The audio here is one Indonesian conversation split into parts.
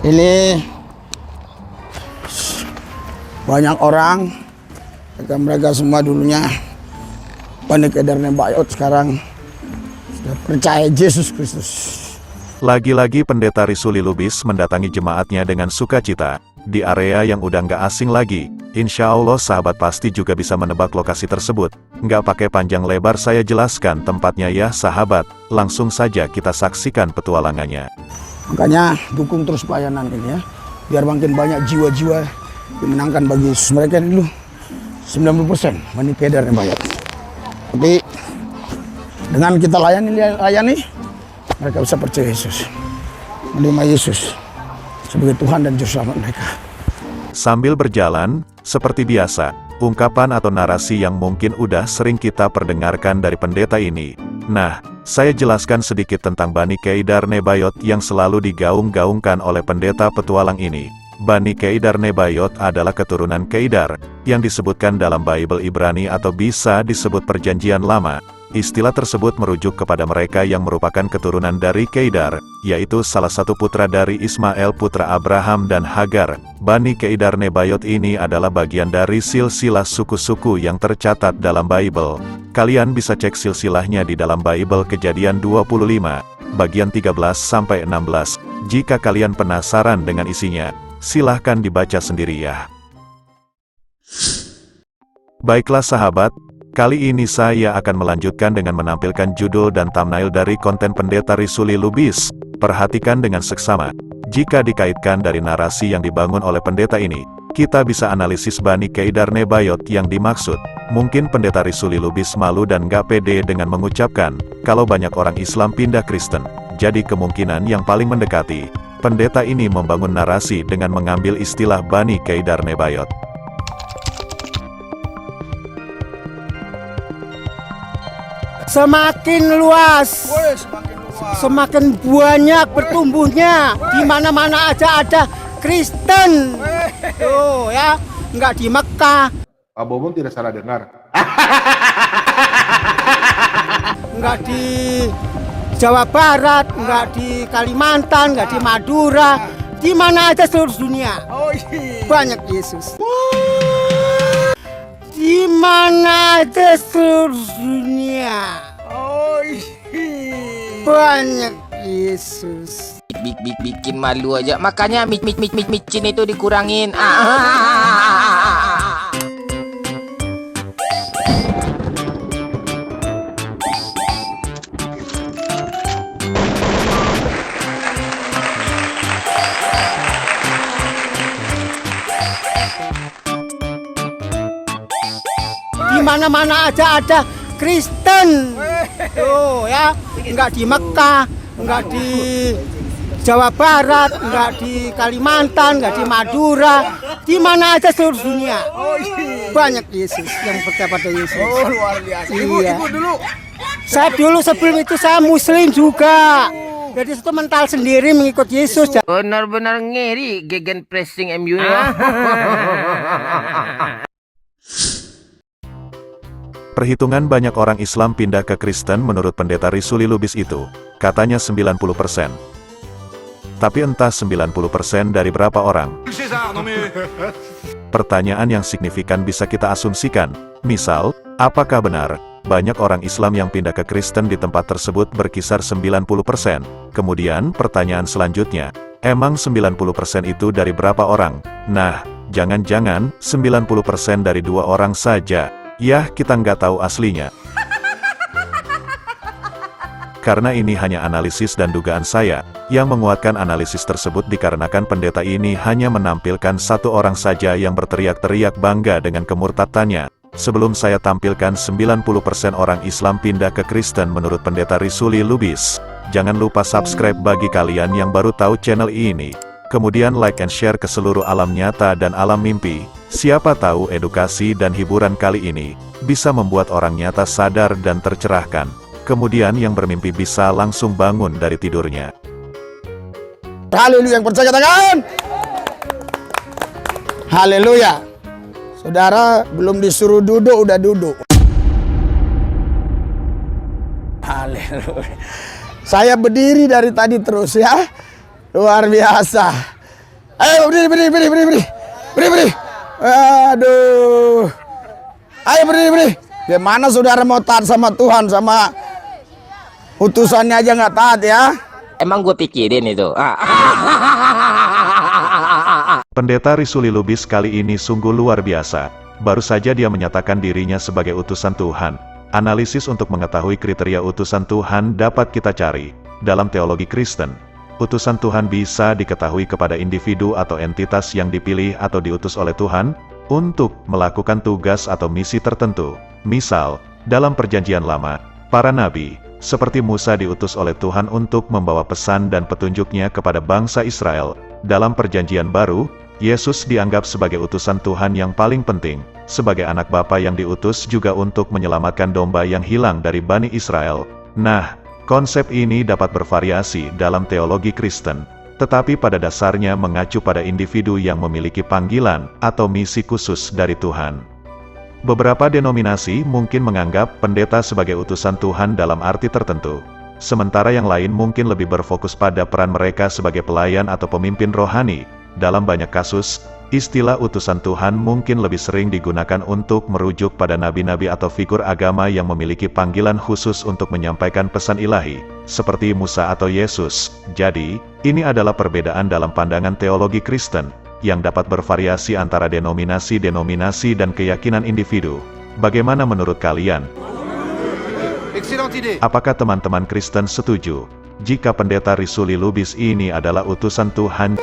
Ini banyak orang, mereka semua dulunya Bani Kedar Nebayot, sekarang sudah percaya Yesus Kristus. Lagi-lagi pendeta Risuli Lubis mendatangi jemaatnya dengan sukacita, di area yang udah nggak asing lagi. Insya Allah sahabat pasti juga bisa menebak lokasi tersebut. Nggak pakai panjang lebar saya jelaskan tempatnya ya sahabat, langsung saja kita saksikan petualangannya. Makanya dukung terus pelayanan ini ya, biar makin banyak jiwa-jiwa dimenangkan bagi Yesus. Mereka dulu 90% Bani Kedar Nebayot. Tapi dengan kita layani, mereka bisa percaya Yesus, menerima Yesus sebagai Tuhan dan Juru Selamat mereka. Sambil berjalan, seperti biasa, ungkapan atau narasi yang mungkin udah sering kita perdengarkan dari pendeta ini. Nah, saya jelaskan sedikit tentang Bani Kedar Nebayot yang selalu digaung-gaungkan oleh pendeta petualang ini. Bani Kedar Nebayot adalah keturunan Kedar, yang disebutkan dalam Bible Ibrani atau bisa disebut Perjanjian Lama. Istilah tersebut merujuk kepada mereka yang merupakan keturunan dari Kedar, yaitu salah satu putra dari Ismail putra Abraham dan Hagar. Bani Kedar Nebayot ini adalah bagian dari silsilah suku-suku yang tercatat dalam Bible. Kalian bisa cek silsilahnya di dalam Bible Kejadian 25, bagian 13-16. Jika kalian penasaran dengan isinya, silahkan dibaca sendiri ya. Baiklah sahabat, kali ini saya akan melanjutkan dengan menampilkan judul dan thumbnail dari konten pendeta Risuli Lubis. Perhatikan dengan seksama. Jika dikaitkan dari narasi yang dibangun oleh pendeta ini, kita bisa analisis Bani Kedar Nebayot yang dimaksud. Mungkin pendeta Risuli Lubis malu dan gak pede dengan mengucapkan, kalau banyak orang Islam pindah Kristen. Jadi kemungkinan yang paling mendekati, pendeta ini membangun narasi dengan mengambil istilah Bani Kedar Nebayot. Semakin luas, semakin banyak bertumbuhnya. Di mana-mana aja ada Kristen. Tuh ya, nggak di Mekah. Pak Bobon tidak salah dengar. Nggak di Jawa Barat, nggak di Kalimantan, nggak di Madura. Di mana aja seluruh dunia. Banyak Yesus. Di mana aja seluruh dunia. Banyak Yesus. Bikin malu aja, makanya micin itu dikurangin. Di mana-mana aja ada Kristen. Tuh ya, nggak di Mekah, nggak di Jawa Barat, nggak di Kalimantan, nggak di Madura. Di mana aja seluruh dunia. Banyak Yesus yang percaya pada Yesus. Oh, luar biasa. Iya. Ibu dulu. Saya dulu sebelum itu saya Muslim juga. Jadi itu mental sendiri mengikut Yesus. Benar-benar ngeri gegen pressing MU ya. Perhitungan banyak orang Islam pindah ke Kristen menurut pendeta Risuli Lubis itu, katanya 90%. Tapi entah 90% dari berapa orang. Pertanyaan yang signifikan bisa kita asumsikan, misal, apakah benar, banyak orang Islam yang pindah ke Kristen di tempat tersebut berkisar 90%? Kemudian, pertanyaan selanjutnya, emang 90% itu dari berapa orang? Nah, jangan-jangan, 90% dari 2 orang saja. Yah, kita nggak tahu aslinya. Karena ini hanya analisis dan dugaan saya, yang menguatkan analisis tersebut dikarenakan pendeta ini hanya menampilkan 1 orang saja yang berteriak-teriak bangga dengan kemurtadannya. Sebelum saya tampilkan 90% orang Islam pindah ke Kristen menurut pendeta Risuli Lubis. Jangan lupa subscribe bagi kalian yang baru tahu channel ini. Kemudian like and share ke seluruh alam nyata dan alam mimpi. Siapa tahu edukasi dan hiburan kali ini bisa membuat orang nyata sadar dan tercerahkan. Kemudian yang bermimpi bisa langsung bangun dari tidurnya. Haleluya, yang percaya katakan. Haleluya. Saudara belum disuruh duduk udah duduk. Haleluya. Saya berdiri dari tadi terus ya. Luar biasa. Ayo berdiri. Aduh. Ayo berdiri. Gimana saudara mau taat sama Tuhan, sama utusannya aja nggak taat ya? Emang gue pikirin itu. Pendeta Risuli Lubis kali ini sungguh luar biasa. Baru saja dia menyatakan dirinya sebagai utusan Tuhan. Analisis untuk mengetahui kriteria utusan Tuhan dapat kita cari dalam teologi Kristen. Utusan Tuhan bisa diketahui kepada individu atau entitas yang dipilih atau diutus oleh Tuhan untuk melakukan tugas atau misi tertentu. Misal, dalam Perjanjian Lama, para nabi seperti Musa diutus oleh Tuhan untuk membawa pesan dan petunjuknya kepada bangsa Israel. Dalam Perjanjian Baru, Yesus dianggap sebagai utusan Tuhan yang paling penting, sebagai anak Bapa yang diutus juga untuk menyelamatkan domba yang hilang dari Bani Israel. Nah, konsep ini dapat bervariasi dalam teologi Kristen, tetapi pada dasarnya mengacu pada individu yang memiliki panggilan atau misi khusus dari Tuhan. Beberapa denominasi mungkin menganggap pendeta sebagai utusan Tuhan dalam arti tertentu, sementara yang lain mungkin lebih berfokus pada peran mereka sebagai pelayan atau pemimpin rohani. Dalam banyak kasus, istilah utusan Tuhan mungkin lebih sering digunakan untuk merujuk pada nabi-nabi atau figur agama yang memiliki panggilan khusus untuk menyampaikan pesan ilahi, seperti Musa atau Yesus. Jadi, ini adalah perbedaan dalam pandangan teologi Kristen, yang dapat bervariasi antara denominasi-denominasi dan keyakinan individu. Bagaimana menurut kalian? Apakah teman-teman Kristen setuju jika pendeta Risuli Lubis ini adalah utusan Tuhan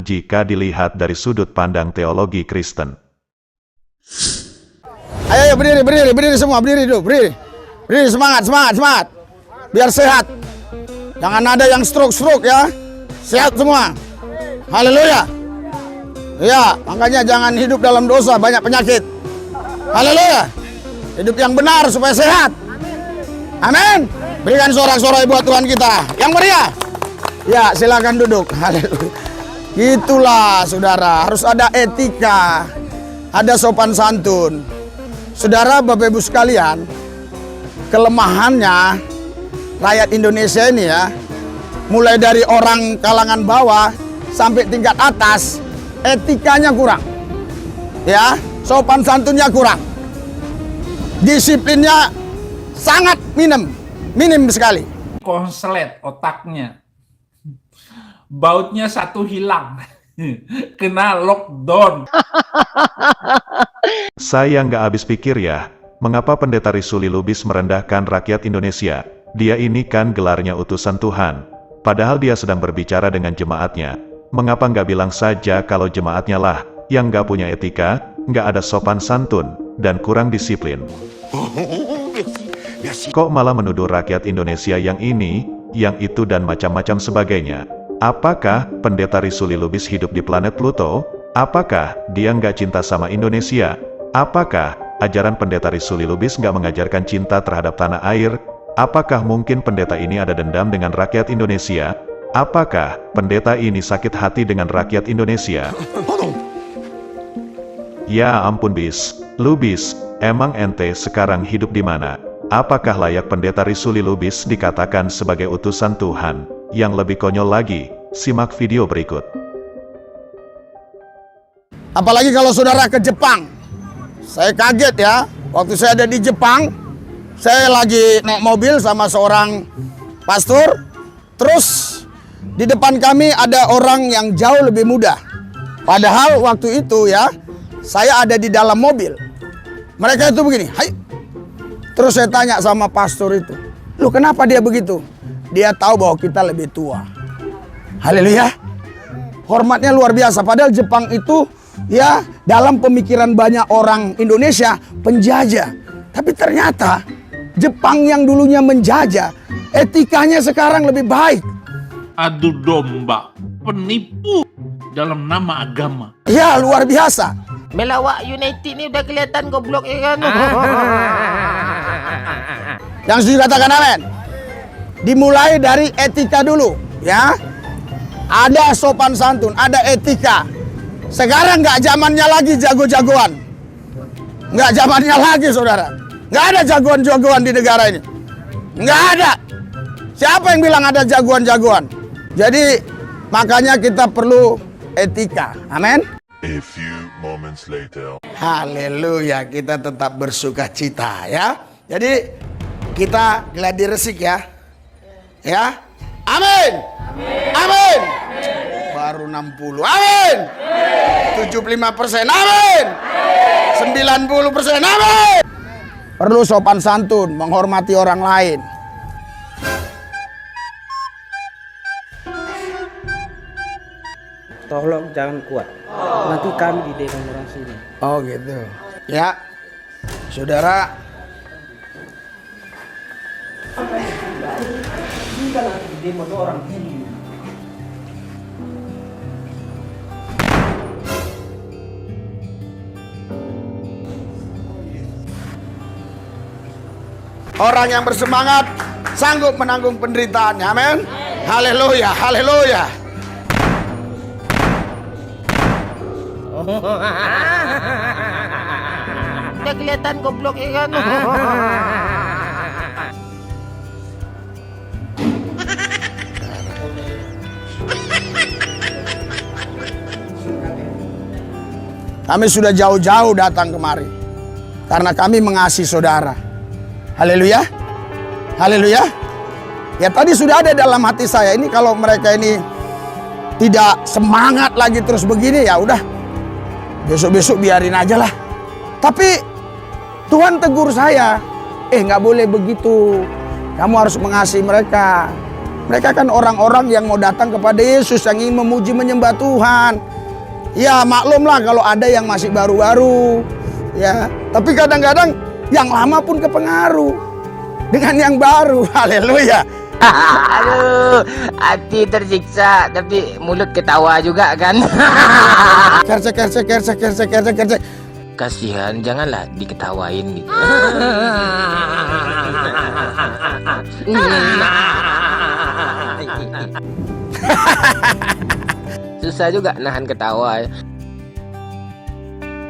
jika dilihat dari sudut pandang teologi Kristen? Ayo berdiri semua, berdiri dulu, berdiri. Berdiri, semangat. Biar sehat. Jangan ada yang stroke ya. Sehat semua. Haleluya. Ya, makanya jangan hidup dalam dosa, banyak penyakit. Haleluya. Hidup yang benar supaya sehat. Amin. Berikan sorak-sorai buat Tuhan kita yang meriah. Ya, silakan duduk. Haleluya. Itulah saudara, harus ada etika, ada sopan santun. Saudara, Bapak Ibu sekalian, kelemahannya rakyat Indonesia ini ya, mulai dari orang kalangan bawah sampai tingkat atas, etikanya kurang. Ya, sopan santunnya kurang. Disiplinnya sangat minim sekali. Konslet otaknya. Bautnya satu hilang. Kena lockdown. Saya nggak habis pikir ya, mengapa pendeta Risuli Lubis merendahkan rakyat Indonesia? Dia ini kan gelarnya utusan Tuhan. Padahal dia sedang berbicara dengan jemaatnya. Mengapa nggak bilang saja kalau jemaatnya lah yang nggak punya etika, nggak ada sopan santun, dan kurang disiplin? Kok malah menuduh rakyat Indonesia yang ini, yang itu dan macam-macam sebagainya? Apakah pendeta Risuli Lubis hidup di planet Pluto? Apakah dia nggak cinta sama Indonesia? Apakah ajaran pendeta Risuli Lubis nggak mengajarkan cinta terhadap tanah air? Apakah mungkin pendeta ini ada dendam dengan rakyat Indonesia? Apakah pendeta ini sakit hati dengan rakyat Indonesia? Ya ampun Lubis, emang ente sekarang hidup di mana? Apakah layak pendeta Risuli Lubis dikatakan sebagai utusan Tuhan? Yang lebih konyol lagi, simak video berikut. Apalagi kalau saudara ke Jepang. Saya kaget ya, waktu saya ada di Jepang, saya lagi naik mobil sama seorang pastor, terus di depan kami ada orang yang jauh lebih muda. Padahal waktu itu ya, saya ada di dalam mobil. Mereka itu begini, hai. Terus saya tanya sama pastor itu, "Lu kenapa dia begitu?" Dia tahu bahwa kita lebih tua. Haleluya. Hormatnya luar biasa. Padahal Jepang itu ya dalam pemikiran banyak orang Indonesia penjajah. Tapi ternyata Jepang yang dulunya menjajah, etikanya sekarang lebih baik. Adu domba, penipu dalam nama agama. Ya luar biasa. Melawak United ni udah kelihatan goblok ya kan. Yang setuju katakan amin. Dimulai dari etika dulu, ya. Ada sopan santun, ada etika. Sekarang nggak zamannya lagi jago-jagoan. Nggak zamannya lagi, saudara. Nggak ada jagoan-jagoan di negara ini. Nggak ada. Siapa yang bilang ada jagoan-jagoan? Jadi Makanya kita perlu etika. Amin. A few moments later. Haleluya, kita tetap bersuka cita ya. Jadi kita gladi resik ya. Ya. Amin. Amin. Baru 60. Amin. 75%. Amin. 90%. Amin. Perlu sopan santun, menghormati orang lain. Tolong jangan kuat. Nanti kami di depan orang sini. Oh gitu. Ya. Saudara. Orang yang bersemangat sanggup menanggung penderitaannya. Amin. Haleluya, haleluya. Udah kelihatan goblok ya kan. Kami sudah jauh-jauh datang kemari karena kami mengasihi saudara. Haleluya. Haleluya. Ya tadi sudah ada dalam hati saya ini, kalau mereka ini tidak semangat lagi terus begini, ya udah besok-besok biarin aja lah. Tapi Tuhan tegur saya, nggak boleh begitu. Kamu harus mengasihi mereka. Mereka kan orang-orang yang mau datang kepada Yesus, yang ingin memuji menyembah Tuhan. Ya maklumlah kalau ada yang masih baru-baru, ya. Tapi kadang-kadang yang lama pun kepengaruh dengan yang baru. Haleluya. Aduh, hati tersiksa tapi mulut ketawa juga kan. Kersek. Kasihan, janganlah diketawain gitu. Susah juga nahan ketawa.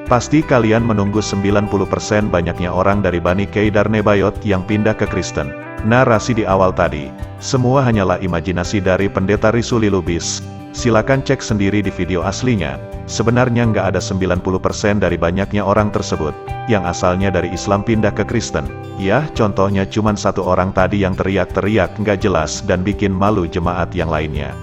Pasti kalian menunggu 90% banyaknya orang dari Bani Kedar Nebayot yang pindah ke Kristen. Narasi di awal tadi, semua hanyalah imajinasi dari pendeta Risuli Lubis. Silakan cek sendiri di video aslinya. Sebenarnya nggak ada 90% dari banyaknya orang tersebut, yang asalnya dari Islam pindah ke Kristen. Ya, contohnya cuman satu orang tadi yang teriak-teriak nggak jelas dan bikin malu jemaat yang lainnya.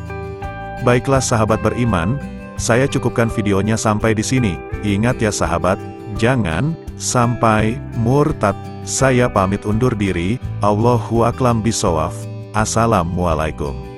Baiklah sahabat beriman, saya cukupkan videonya sampai di sini. Ingat ya sahabat, jangan sampai murtad. Saya pamit undur diri. Allahu a'lam bishawab. Assalamualaikum.